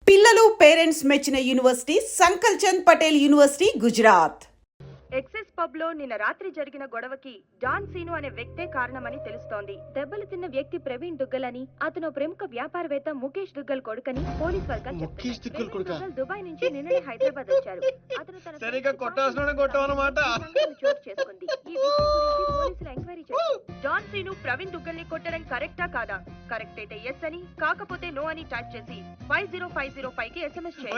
పిల్లలు పేరెంట్స్ మెచ్చిన university Sankal Chand Patel university Gujarat. Excess pub లో నిన్న రాత్రి జరిగిన గొడవకి డాన్ సీను అనే వ్యక్తే కారణమని తెలుస్తోంది. దెబ్బలు తిన్న వ్యక్తి ప్రవీణ్ దుగ్గల్ అని, అతను ప్రముఖ వ్యాపారవేత్త ముఖేష్ దుగ్గల్ కొడుకని పోలీస్ వర్గాలు చెప్తున్నారు. దుబాయ్ నుంచి నిన్ననే హైదరాబాద్ వచ్చారు. అతను తన చోటు చేసుకుంది. ఈ విషయం గురించి పోలీసులు ఎంక్వైరీ చేశారు. డాన్ సీను ప్రవీణ్ దుగ్గల్ ని కొట్టడం కరెక్టా కాదా? కరెక్ట్ అయితే ఎస్ అని, కాకపోతే నో అని టైప్ చేసి 50505 కి SMS చేయండి.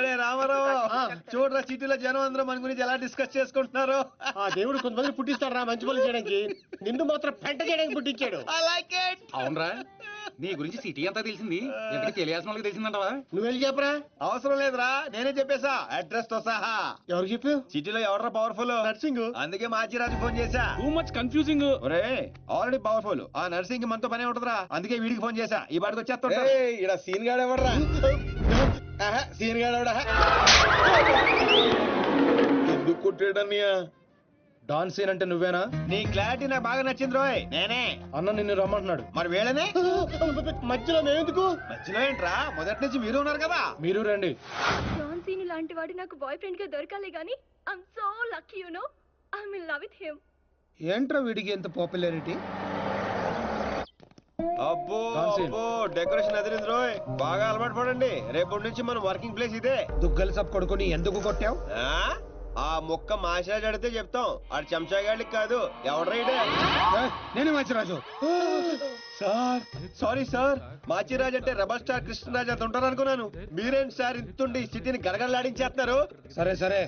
చూడరా సిటీలో జనం అందరూ మన గురించి ఎలా డిస్కస్ చేసుకుంటున్నారు. ఆ దేవుడు కొంతమంది పుట్టిస్తాడు రా మంచి పనులు చేయడానికి, నిన్ను మాత్రం పెంట చేయడానికి పుట్టించాడు. అవునరా, నీ గురించి సిటీ అంతా తెలిసింది. ఎక్కడికి తెలియాల్సిన వాళ్ళకి తెలిసిందంటవా? నువ్వు వెళ్ళి చెప్పరా. అవసరం లేదురా, నేనే చెప్పేశా అడ్రస్ తో సహా. ఎవరు చెప్పావు? సిటీలో ఎవడరా పవర్ఫుల్? నర్సింగ్. అందుకే మాచిరాజు ఫోన్ చేశా. Too much confusing. ఒరే ఆల్రెడీ పవర్ఫుల్, ఆ నర్సింగ్ కి మనతో పనే ఉంటదిరా. అందుకే వీడికి ఫోన్ చేశా. ఈ బాడికి వచ్చేస్తా. ఇక్కడ సీన్ గాడు ఎవడరా? సీన్ గాడు ఎవడా? ఎందుకు కొట్టాడన్నయ్య? డాన్ సీన్ అంటే నువ్వేనా? నీ క్లారిటీ నాకు బాగా నచ్చింది రోయ్. నేనే. అన్న నిన్ను రమ్మంటున్నాడు. మరి వేళనే మధ్యలో మేమెందుకు? మధ్యలో ఏంట్రా, మొదటి నుంచి మీరు ఉన్నారు కదా. మీరు రండి. డాన్ సీను లాంటి వాడు నాకు బాయ్ ఫ్రెండ్ గా దొరకాలి గానీ I'm so lucky, you know. I'm in love with him. ఏంట్రా వీడికి ఎంత పాపులారిటీ? అబ్బో Dancing. అబ్బో డెకరేషన్ అదిరింది రోయ్. బాగా అలవాటు పడండి. రేపటి నుంచి మన వర్కింగ్ ప్లేస్ ఇదే. దుగ్గల సబ్ కొడుకుని ఎందుకు కొట్టావు? ఆ మొక్క మాషాజ్ అడితే చెప్తాం. ఆడు చెంచాగాడికి కాదు. ఎవడ్రైడే? నేనే Manchiraju. Sir sorry sir. Machiraj అంటే రెబల్ స్టార్ కృష్ణరాజ్ అంత ఉంటారు అనుకున్నాను. మీరేంటి సార్ ఇంతుండి సిటీని గడగడలాడించేస్తున్నారు? సరే సరే,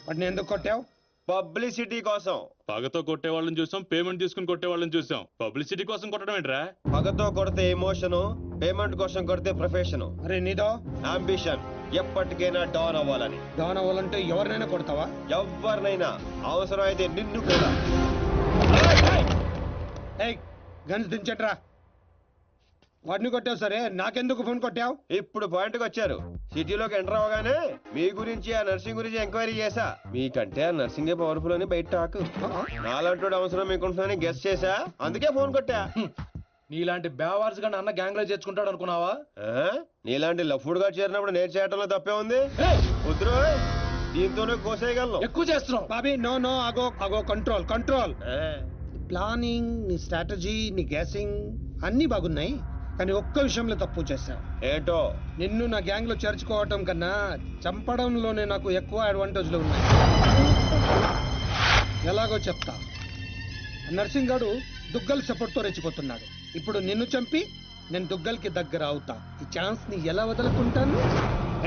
వాటిని ఎందుకు కొట్టావు? పబ్లిసిటీ కోసం. పగతో కొట్టే వాళ్ళని చూసాం, పేమెంట్ తీసుకుని కొట్టే వాళ్ళని చూసాం. పబ్లిసిటీ కోసం కొట్టడం ఏంట్రా? పగతో కొడితే ఎమోషను, పేమెంట్ కోసం కొడితే ప్రొఫెషను, అరే నీదో అంబిషన్ ఎప్పటికైనా డాన్ అవ్వాలని. డాన్ అవ్వాలంటే ఎవరినైనా కొడతావా? ఎవరినైనా, అవసరం అయితే నిన్ను కూడా. ఏయ్ గన్స్ దించట్రా. వాడిని కొట్టావు సరే, నాకెందుకు ఫోన్ కొట్టావు? ఇప్పుడు పాయింట్ కి వచ్చారు. సిటీలోకి ఎంటర్ అవగానే మీ గురించి ఆ నర్సింగ్ గురించి ఎంక్వైరీ చేశా. మీకంటే ఆ నర్సింగే పవర్ఫుల్ అని బయట టాక్. నాలంటోడు అవసరం మీకుంటుందని గెస్ చేశా. అందుకే ఫోన్ కొట్టా. నీలాంటి బేవార్స్ గాని అన్న గ్యాంగ్ లో చేర్చుకుంటాడు అనుకున్నావా? నీలాంటి లఫ్డ్ గా చేరినప్పుడు నేను చేయటంలో తప్పే ఉంది. వద్దురో, దీంతోనే కోసేయగలను. ఎక్కువ చేస్తున్నావు బాబీ. నో నో, అగో అగో, కంట్రోల్ కంట్రోల్. ప్లానింగ్, నీ స్ట్రాటజీ, నీ గ్యాసింగ్ అన్ని బాగున్నాయి, కానీ ఒక్క విషయంలో తప్పు చేశావు. ఏంటో? నిన్ను నా గ్యాంగ్ లో చేర్చుకోవటం కన్నా చంపడంలోనే నాకు ఎక్కువ అడ్వాంటేజ్లు ఉన్నాయి. ఎలాగో చెప్తా. నర్సింగ్ గాడు దుగ్గల్ సపోర్ట్ తో రెచ్చిపోతున్నాడు. ఇప్పుడు నిన్ను చంపి నేను దుగ్గల్ కి దగ్గర అవుతా. ఈ ఛాన్స్ ని ఎలా వదులుకుంటాను?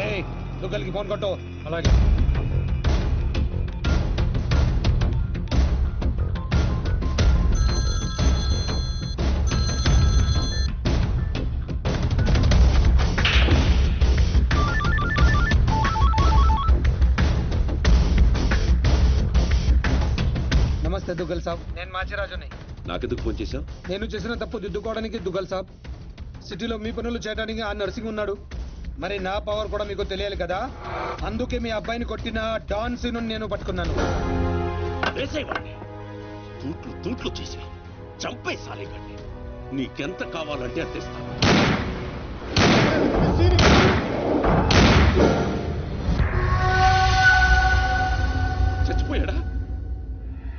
ఏయ్ దుగ్గల్ కి ఫోన్ కొట్టు. అలాగే. నమస్తే దుగ్గల్ సాబ్, నేను మాచిరాజుని. నాకెందుకు ఫోన్ చేశావు? నేను చేసిన తప్పు దిద్దుకోవడానికి దుగ్గల్ సాబ్, సిటీలో మీ పనులు చేయడానికి ఆ నర్సింగ్ ఉన్నాడు. మరి నా పవర్ కూడా మీకు తెలియాలి కదా. అందుకే మీ అబ్బాయిని కొట్టిన డాన్ సీను నేను పట్టుకున్నాను. తూట్లు చేసి చంపే సాలేగండి. నీకెంత కావాలంటే అంత ఇస్తాను. చచ్చిపోయాడా?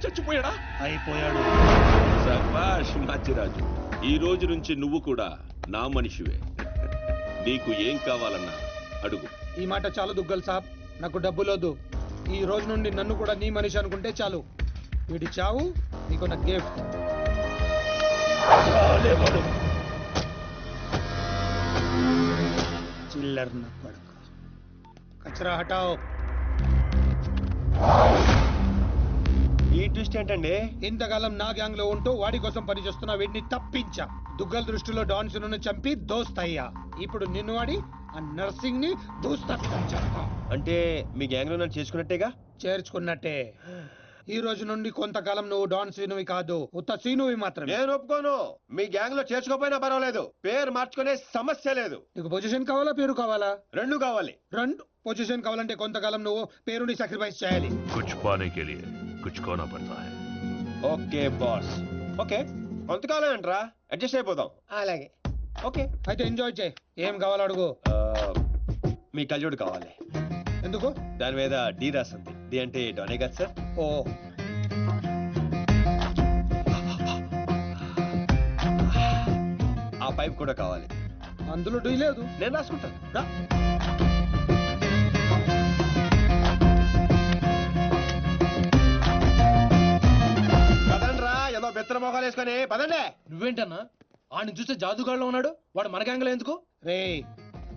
చచ్చిపోయాడా? అయిపోయాడు. శభాష్ మాచిరాజు, ఈ రోజు నుంచి నువ్వు కూడా నా మనిషివే. నీకు ఏం కావాలన్నా అడుగు. ఈ మాట చాలు దుగ్గల్ సాబ్, నాకు డబ్బులోదు. ఈ రోజు నుండి నన్ను కూడా నీ మనిషి అనుకుంటే చాలు. వీడి చావు నీకు నా గిఫ్ట్. చిల్లర్ నా కొడుకు. కచరా హటాओ. ఈ ట్విస్ట్ ఏంటండి? ఇంతకాలం నా గ్యాంగ్ లో ఉంటూ వాడి కోసం పనిచేస్తున్న వీడిని తప్పించా. దుగ్గల్ దృష్టిలో డాన్ సీనును చంపి దోస్త్ అయ్యా. ఇప్పుడు నిన్ను వాడి ఆ నర్సింగ్ ని దూస్తా. అంటే మీ గ్యాంగ్ లో నన్ను చేసుకున్నట్టేగా? చేర్చుకున్నట్టే. ఈ రోజు నుండి కొంతకాలం నువ్వు డాన్ సీనువి కాదు, ఉత్త సీనువి మాత్రమే. నేను ఒప్పుకోను. మీ గ్యాంగ్ లో చేర్చుకోపోయినా పర్వాలేదు, పేరు మార్చుకునే సమస్య లేదు. నీకు పొజిషన్ కావాలా, పేరు కావాలా? రెండు కావాలి. రెండు. పొజిషన్ కావాలంటే కొంతకాలం నువ్వు పేరుని సాక్రిఫైస్ చేయాలి. कुछ पाने के लिए कुछ खोना पड़ता है. Okay boss. ఓకే, కొంతకాలం ఏంట్రా, అడ్జస్ట్ అయిపోదాం. అలాగే. ఓకే. అయితే ఎంజాయ్ చేయి. ఏం కావాలో అడుగు. మీ కళ్ళజోడు కావాలి. ఎందుకు? దాని మీద డి రాస్తుంది. డి అంటే డోనే కదా సార్. ఓ ఆ పైప్ కూడా కావాలి. అందులో డీ లేదు. నేను రాసుకుంటాను రా. పదండి రా, ఏదో బెత్తర మొఖాలు వేసుకొని పదండి. నువ్వేంటన్నా ఆడిని చూస్తే జాదుగాడులో ఉన్నాడు, వాడు మన గ్యాంగ్లో ఎందుకు? రే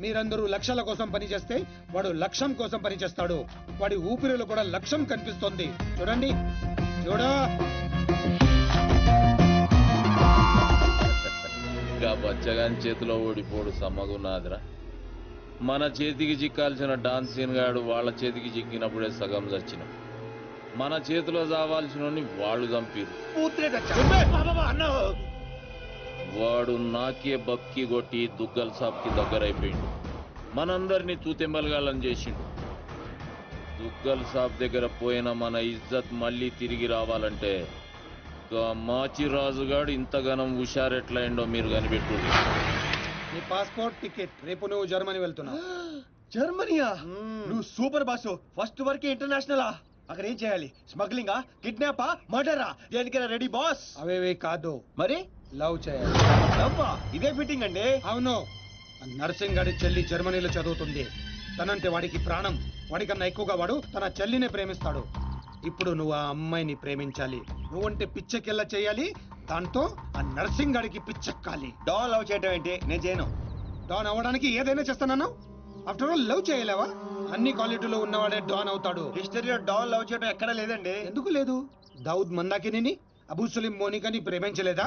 మీరందరూ లక్ష్యాల కోసం పనిచేస్తే వాడు లక్ష్యం కోసం పనిచేస్తాడు. వాడి ఊపిరిలో కూడా లక్ష్యం కనిపిస్తోంది. చూడండి చూడా. ఇంకా బచ్చగాని చేతిలో ఓడిపోడు సమ్మగున్నాదిరా. మన చేతికి చిక్కాల్సిన డాన్సీన్ గాడు వాళ్ళ చేతికి చిక్కినప్పుడే సగం చచ్చినాం. మన చేతిలో చావాల్సిన వాళ్ళు చంపిరు. వాడు నాకే బక్కి కొట్టి దుగ్గల్ సాబ్కి దగ్గరైపోయిండు. మనందరినీ తూతెంబలగాళ్ళని చేసిండు. దుగ్గల్ సాబ్ దగ్గర పోయిన మన ఇజ్జత్ మళ్ళీ తిరిగి రావాలంటే మాచిరాజుగాడు ఇంతగానం హుషారెట్లయిండో మీరు కనిపెట్టుర్రి. నీ పాస్పోర్ట్ టికెట్, రేపు నువ్వు జర్మనీ వెళ్తున్నావు. జర్మనీయా? నువ్వు సూపర్ బాసు. ఫస్ట్ వరకు ఇంటర్నేషనలా? అక్కడ ఏం చేయాలి? స్మగ్లింగా, కిడ్నాపా, మర్డరా? దేనికైనా రెడీ బాస్. అవేవే కాదు, మరి లవ్ చేయాలి. అబ్బా, ఇదే ఫిట్టింగ్ అండి. అవును, నర్సింగ్ గారి చెల్లి జర్మనీలో చదువుతుంది. తనంటే వాడికి ప్రాణం. వాడికన్నా ఎక్కువగా వాడు తన చెల్లినే ప్రేమిస్తాడు. ఇప్పుడు నువ్వు ఆ అమ్మాయిని ప్రేమించాలి. నువ్వంటే పిచ్చెక్కెళ్ళ చేయాలి. దాంతో ఆ నర్సింగ్ గాడికి పిచ్చెక్కాలి. డాన్ లవ్ చేయటం ఏంటి? నేను చేయను. డాన్ అవ్వడానికి ఏదైనా చేస్తానన్నావు. ఆఫ్టర్ ఆల్ లవ్ చేయలేవా? అన్ని క్వాలిటీలో ఉన్నవాడే డాన్ అవుతాడు. హిస్టరీలో డాన్ లవ్ చేయడం ఎక్కడా లేదండి. ఎందుకు లేదు? దావుద్ మందాకిని, అబూ సలీం మోనికాని ప్రేమించలేదా?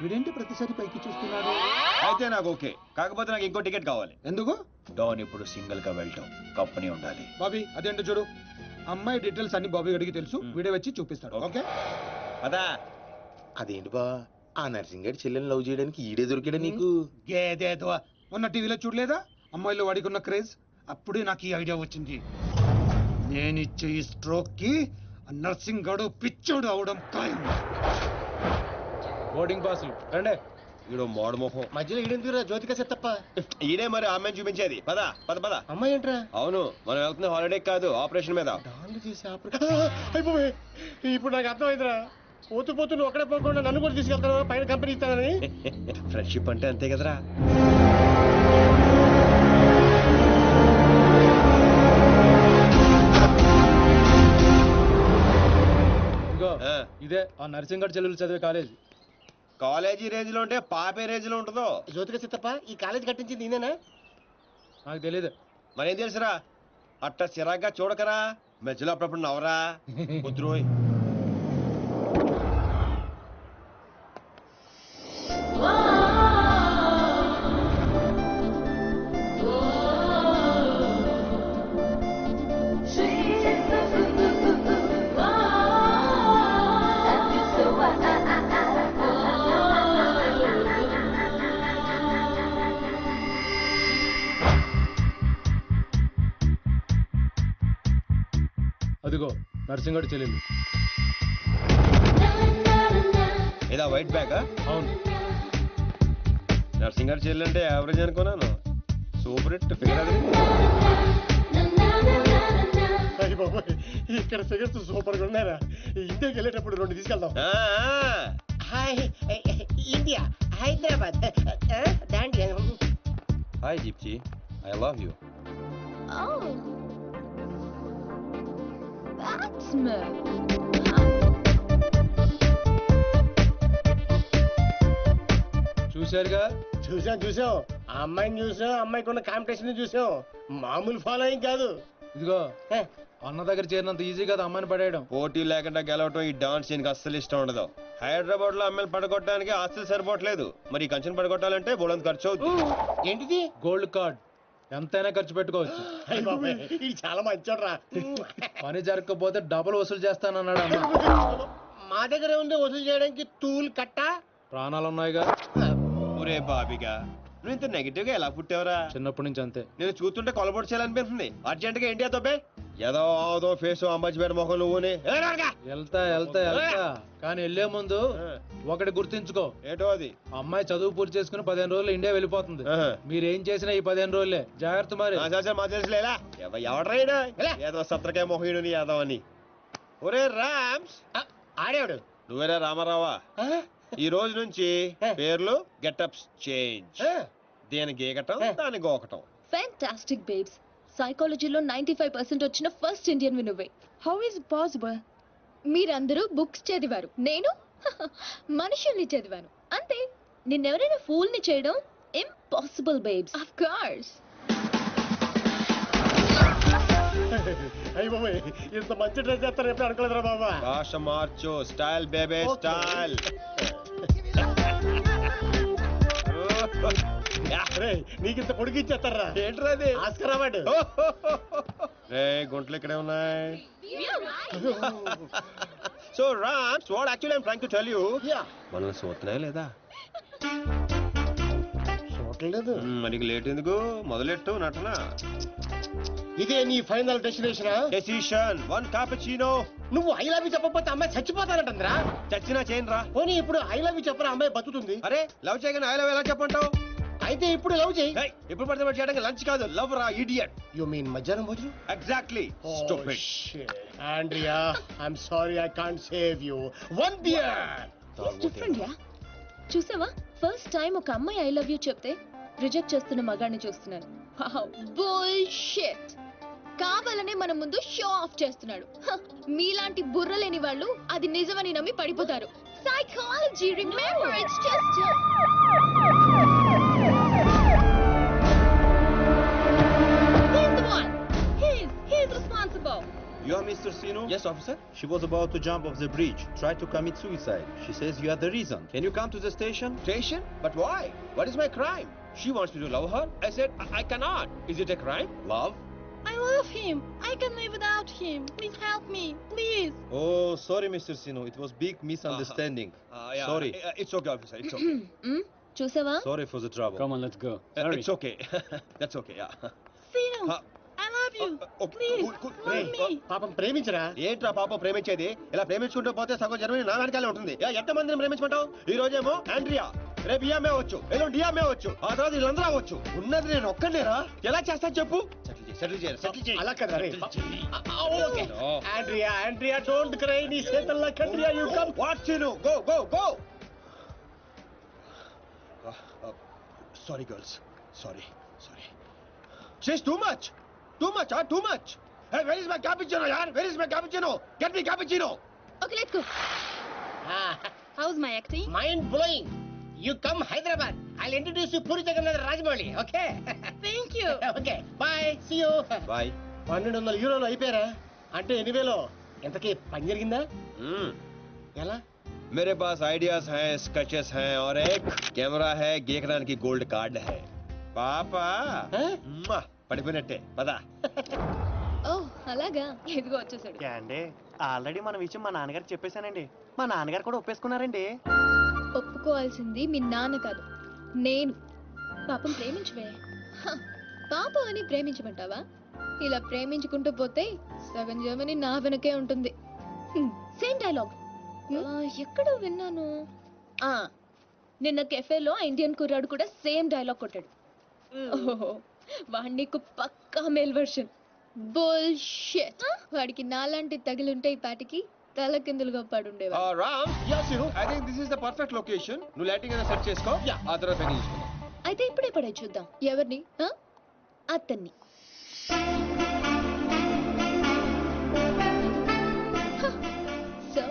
వీడేంటి ప్రతిసారి పైకి చూస్తున్నాడు? అయితే నాకు ఓకే. కాకపోతే నాకు ఇంకో టికెట్ కావాలి. ఎందుకు? డాన్ ఇప్పుడు సింగిల్ గా వెళ్ళటం, కంపెనీ ఉండాలి. బాబీ అదేంటో చూడు. అమ్మాయి డీటెయిల్స్ అన్ని బాబీ గడికి తెలుసు. వీడియో వచ్చి చూపిస్తాడు. ఓకే అదా? అదేంటి బా, ఆ నర్సింగ్ గారి చెల్లెని లవ్ చేయడానికి ఈడే దొరికాడా నీకు? ఏదేదో మొన్న టీవీలో చూడలేదా అమ్మాయిలో వాడికి ఉన్న క్రేజ్? అప్పుడే నాకు ఈ ఐడియా వచ్చింది. నేను ఇచ్చే ఈ స్ట్రోక్ కి నర్సింగ్ గడు పిచ్చోడు అవడం ఖాయం. బోర్డింగ్ పాసులు రండే. ఈడో మోడు మొహం. మధ్యలో ఈడెందుకురా జ్యోతిక సెత్తప్ప? ఈడే మరి అమ్మాయిని చూపించేది. పద పద పద. అమ్మాయి ఏంట్రా? అవును, మనం వెళ్తున్న హాలిడే కాదు, ఆపరేషన్ మీద. డాన్లు చేసి అయిపోయి. ఇప్పుడు నాకు అర్థమైందిరా. పోతూ పోతూ నువ్వు ఒక్కడే పోకుండా నన్ను కూడా తీసుకెళ్తాను, పైన కంపెనీ ఇస్తానని. ఫ్రెండ్షిప్ అంటే అంతే కదరా. ఇగో ఆ, ఇదే ఆ నర్సింగ్ గారి చెల్లెలు చదివే కాలేజ్. కాలేజీ రేంజ్ లో ఉంటే పాపే రేంజ్ లో ఉంటుందో. జ్యోతిక సెత్తప్ప ఈ కాలేజ్ కట్టించింది నేనేనా? నాకు తెలియదు. మరేం తెలుసురా? అట్ట చిరాగ్గా చూడకరా. మధ్యలో అప్పుడప్పుడు నవ్వరా. కుదురోయ్. అదిగో నర్సింగ్ గారి చెల్లెలు. ఏదా వైట్ బ్యాగా? అవును. నర్సింగ్ గారు చెల్లంటే యావరేజ్ అనుకున్నాను. సూపర్ హిట్ ఫిగర్ అది. అయ్య బాబోయ్, ఇక్కడ ఫిగర్స్ సూపర్ గా ఉన్నారా? ఇండియాకి వెళ్ళేటప్పుడు 2 తీసుకెళ్దాం. ఆ, ఆ. Hi India, Hyderabad. దాండి. హాయ్ జీప్జీ, ఐ లవ్ యూ. చూశారుగా? చూసాం. ఆ అమ్మాయిని చూసాం, అమ్మాయికి ఉన్న కాంపిటీషన్ చూసాం. మామూలు ఫాలోయింగ్ కాదు. ఇదిగో హ, అన్న దగ్గర చేరినంత ఈజీ కాదు అమ్మాయిని పడేయడం. పోటీ లేకుండా గెలవటం ఈ డాన్స్ సీన్కి అస్సలు ఇష్టం ఉండదు. హైదరాబాద్ లో అమ్మాయిలు పడగొట్టడానికి ఆస్తులు సరిపోవట్లేదు. మరి ఈ కంచెను పడగొట్టాలంటే బోలంత ఖర్చు అవుతుంది. ఏంటిది? గోల్డ్ కార్డ్ ఎంతైనా ఖర్చు పెట్టుకోవచ్చు. అయ్య బాబోయ్, ఇది చాలా మంచోడ్రా. పని జరగకపోతే డబుల్ వసూలు చేస్తానన్నాడు అన్న. మా దగ్గర ఉంది వసూలు చేయడానికి తూల్ కట్ట. ప్రాణాలు ఉన్నాయిగా. ఒరే బాబిగా, నువ్వు ఇంత నెగిటివ్ గా ఎలా పుట్టావరా? చిన్నప్పటి నుంచి అంతే. నేను చూస్తుంటే కొలబొట్టు చేయాలనిపిస్తుంది. అర్జెంట్ గా ఇండియా తోపే. ఏదో ఆదో ఫేస్ అంబచ్చిపేట మొహం నువ్వుని వెళ్తా కానీ వెళ్లే ముందు ఒకటి గుర్తించుకో. ఏటో అది? అమ్మాయి చదువు పూర్తి చేసుకుని 15 రోజులు ఇండియా వెళ్ళిపోతుంది. మీరేం చేసినా ఈ 15 రోజులే జాగ్రత్త. మరి మా తెలుసులేలా ఎవడ్రైనా ఏదో సత్రకాయ మొహీడు ఏదో అని. ఒరే రామ్స్, ఆడేవాడు నువ్వేరా రామారావా? ఈ రోజు నుంచి పేర్లు గెటప్స్ చేంజ్. దేని గీకటం దాని గోకటం. Fantastic babes. సైకాలజీలో 95% వచ్చిన ఫస్ట్ ఇండియన్ నువ్వే. How is possible? మీరందరూ బుక్స్ చదివారు, నేను మనుషుల్ని చదివాను అంతే. నిన్నెవరైనా ఫూల్ ని చేయడం ఇంపాసిబుల్ బేబ్స్. Of course. అయ్యి బాబాయ్, ఇంత మంచి డ్రెస్ చేస్తారు ఎప్పుడు అనుకోలేదురా బాబా. భాష మార్చు, స్టైల్ బేబే స్టైల్. నీకింత పొడిగి ఇచ్చేస్తారా? ఏంట్రా అది? Oscar award. రే గుంట్లు ఇక్కడే ఉన్నాయి. So Rams, what actually I'm trying to tell you, మనల్ని చూస్తున్నాయా లేదా? చూడలేదు. మనకి లేట్ ఎందుకు? మొదలెట్టు నటన. ఇదే నీ ఫైనల్ డెస్టినేషన్? Decision 1 cappuccino. నువ్వు ఐ లవ్ యూ చెప్పకపోతే అమ్మాయి చచ్చిపోతానంటుందిరా. చచ్చినా చేయను రా. పోనీ ఇప్పుడు ఐ లవ్ యూ చెప్పరా, అమ్మాయి బతుకుతుంది. అరే లవ్ చేయగానే ఐ లవ్ ఎలా చెప్పంటావు? అయితే ఇప్పుడు లవ్ చేయి. ఇప్పుడు పడితే చేయడానికి లంచ్ కాదు, లవ్ రా ఇడియట్. యు మీన్ మధ్యాహ్నం భోజనం? Exactly. Stupid. Andrea, I'm sorry, I can't save you. 1 beer. Different yeah. చూసావా, ఫస్ట్ టైం ఒక అమ్మాయి ఐ లవ్ యూ చెప్తే రిజెక్ట్ చేస్తున్న మగాడిని చూస్తున్నాను. బుల్షిట్. కావాలనే మన ముందు షో ఆఫ్ చేస్తున్నాడు. మీలాంటి బుర్ర లేని వాళ్ళు అది నిజమని నమ్మి పడిపోతారు. Psychology, remember, it's just he's responsible. You are Mr. Sinu? Yes, officer. She was about to jump off the bridge, tried to commit suicide. She says you are the reason. Can you come to the station? Station? But why? What is my crime? She wants me to love her. I said I cannot. Is it a crime? Love? I love him. I can live without him. Please help me, please. Oh, sorry, Mr. Sinu. It was big misunderstanding. Yeah. Sorry. It's okay, officer. It's okay. చూసావా? Sorry for the trouble. Come on, let's go. It's okay. That's okay. Yeah. Sinu, I love you. Okay. Cool. Love me. పాపం ప్రేమించరా. ఏంట్రా పాపం ప్రేమించేది? ఇలా ప్రేమించుకుంటూ పోతే సగం జన్మని నా వెనకాలే ఉంటుంది. ఎంతమందిని ప్రేమించుకుంటావు? ఈ రోజేమో ఆండ్రియా, రేపు ఈఎంఏ అవచ్చు, ఎల్లుండి డిఎంఏ అవచ్చు, ఆ తర్వాత వీళ్ళందరూ అవచ్చు. ఉన్నది నేను ఒక్కనేరా. ఎలా చేస్తా చెప్పు? సెటిల్ చేయాలి. అలా కదా రే. Okay Andrea, don't cry. నీ చేతల్లో కండ్రియా, యు కమ్. వాట్ చిను? Go. Sorry girls. Sorry. She's too much. Too much. Hey, where is my cappuccino, yaar? Where is my cappuccino? Get me cappuccino. Okay, let's go. How's my acting? Mind blowing. You come Hyderabad. I'll introduce you Puri Jagannath Rajamouli. Okay. Thank you. Okay bye, see you. Bye. 1200 యూరోలు అయిపోయారా? అంటే 8,000. ఎంతకీ పని జరిగిందా? ఎలా? मेरे पास ideas हैं, sketches हैं और एक कैमरा है, గీకడానికి గోల్డ్ కార్డ్ है. పాపా పడిపోయినట్టే పదా. ఓ అలాగా, ఇదిగో వచ్చేసాడు. అండి ఆల్రెడీ మన విషయం మా నాన్నగారికి చెప్పేశానండి. మా నాన్నగారు కూడా ఒప్పేసుకున్నారండి. ఒప్పుకోవాల్సింది మీ నాన్న కాదు, నేను. పాపం ప్రేమించవే. పాపం అని ప్రేమించమంటావా? ఇలా ప్రేమించుకుంటూ పోతే సగం జర్మనీ నా వెనకే ఉంటుంది. సేమ్ డైలాగ్ ఎక్కడో విన్నాను. నిన్న కెఫేలో ఇండియన్ కుర్రాడు కూడా సేమ్ డైలాగ్ కొట్టాడు. ఓహో, వాడి నీకు పక్కా మేల్ వర్షన్. బుల్షిట్. వాడికి నాలాంటి తగిలుంటే ఈ పాటికి తల కిందులుగా పడుండేవాడు. Ram, I think this is the perfect location. నువ్వు లైటింగ్ అయినా సెట్ చేసుకో, ఆ తర్వాత పని చూసుకుందాం. అయితే ఇప్పుడే పడే చూద్దాం. ఎవరిని? అతన్ని. సో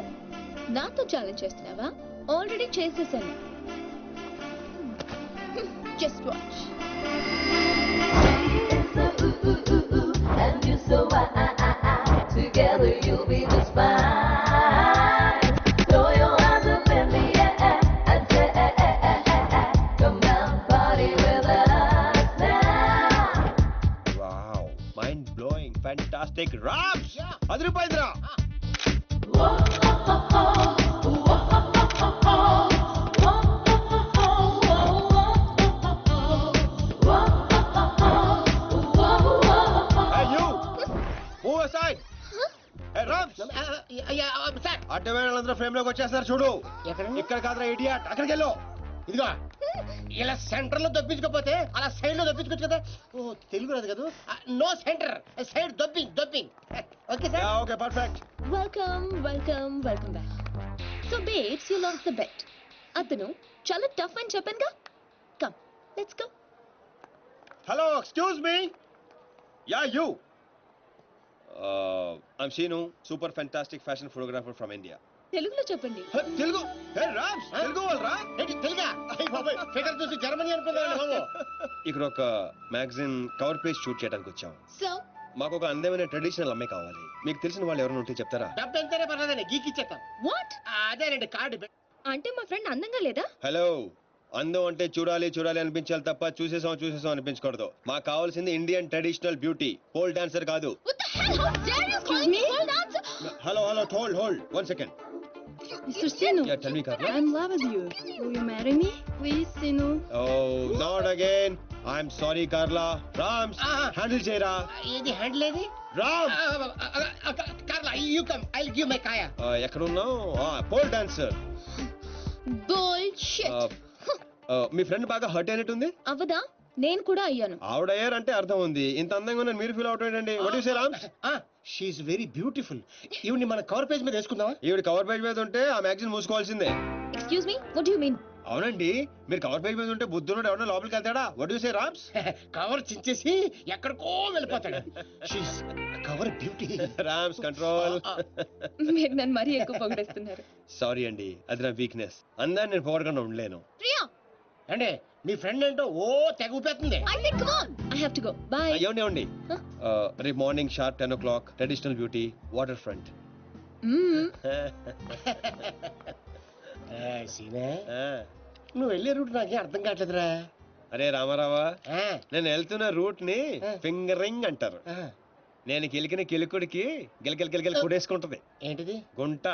నాతో ఛాలెంజ్ చేస్తున్నావా? ఆల్రెడీ చేసేసాను. Just watch. Together you'll be just fine. Throw your hands up in the air and say, come on, party with us now. Wow, mind blowing, fantastic. Rams, అదిరిపోయిందిరా. Hey you, move aside. Frame లోకి వచ్చేస్తారు చూడు. ఎక్కడ ఇక్కడ కాదురా idiot, అక్కడికి వెళ్ళు. ఇదిగో ఇలా సెంటర్ లో దొప్పించకపోతే అలా సైడ్ లో దొప్పించుకోవచ్చు కదా. ఓ తెలుగు రాదు కదా. నో సెంటర్, సైడ్ దొప్పింగ్ దొప్పింగ్. Okay sir. Okay perfect. Welcome welcome welcome back. So babes you lost the bet. అతను చాలా టఫ్ అని చెప్పానుగా. Come let's go. Hello, excuse me. Yeah you. I'm Sheenu, super fantastic fashion photographer from India. తెలుగులో చెప్పండి. తెలుగు? హే రామ్స్, తెలుగు వాళ్ళరా? తెలుగా? బాబాయ్ ఫిగర్ చూసి Germany అనుకున్నాను బాబు. ఇక్కడ ఒక మ్యాగజైన్ కవర్ పేజ్ షూట్ చేయడానికి వచ్చాం. సో మాకు ఒక అందమైన ట్రెడిషనల్ అమ్మాయి కావాలి. మీకు తెలిసిన వాళ్ళు ఎవరైనా ఉంటే చెప్తారా? డబ్బు ఎంతైనా పర్లేదండి, గీకి ఇచ్చేస్తాం. వాట్? అదేనండి కార్డు. అంటే మా ఫ్రెండ్ అందంగా లేదా? హలో, అందం అంటే చూడాలి చూడాలి అనిపించాలి తప్ప చూసేసాం అనిపించకూడదు. మాకు కావాల్సింది Indian traditional beauty, pole dancer కాదు. What the hell? How dare you call me pole dancer? Hello hold 1 second. Mr. Sinu, Yeah, tell me, Carla. I'm in love with you. Will you marry me? Please, Sinu. Oh, not again. I'm sorry, Carla. Rams, handle చేయరా. ఏది handle ఏది? Ram, Carla you come, I will give my కాయా. ఎక్కడ ఉన్నావు? Pole dancer. Bullshit. మీ friend బాగా hurt అయినట్టుంది. అవదా? నేను కూడా అయ్యాను. ఆవిడయ్యారంటే అర్థం ఉంది. ఇంత అందంగా ఉన్నాను మీరు ఫీల్ అవుట్ ఏంటండి? What you say Rams? She is very beautiful. ఈవిని మన కవర్ పేజ్ మీద వేసుకుందామా? ఈవిడ కవర్ పేజ్ మీద ఉంటే ఆ magazine మూసుకోవాల్సిందే. Excuse me, what do you mean? అవునండి, మీరు కవర్ పేజ్ మీద ఉంటే బుద్ధుడు ఎవరైనా లోపలికి వెళ్తాడా? What you say Rams? Cover చించేసి ఎక్కడికో వెళ్ళిపోతాడు. She's cover beauty. Rams control. మీరు నన్ను మరీ ఎక్కువ పొగిడేస్తున్నారు. సారీ అండి, అది నా వీక్నెస్. అందరిని నేను పొగడకుండా ఉండలేను. ప్రియా, అంటే మీ ఫ్రెండ్ ఏంటో ఓ తెగ ఊపేస్తుంది. I think come on. I have to go. Bye. ఏమండి రేపు morning sharp 10 o'clock traditional beauty water front. సీనే, నువ్వు వెళ్ళే రూట్ నాకేం అర్థం కావట్లేదురా. అరే రామారావా, నేను వెళ్తున్న రూట్ ని ఫింగరింగ్ అంటారు. నేను కిలికిన కిలుకుడికి గిలగిల కొడేసుకుంటది. ఏంటిది? గుంట.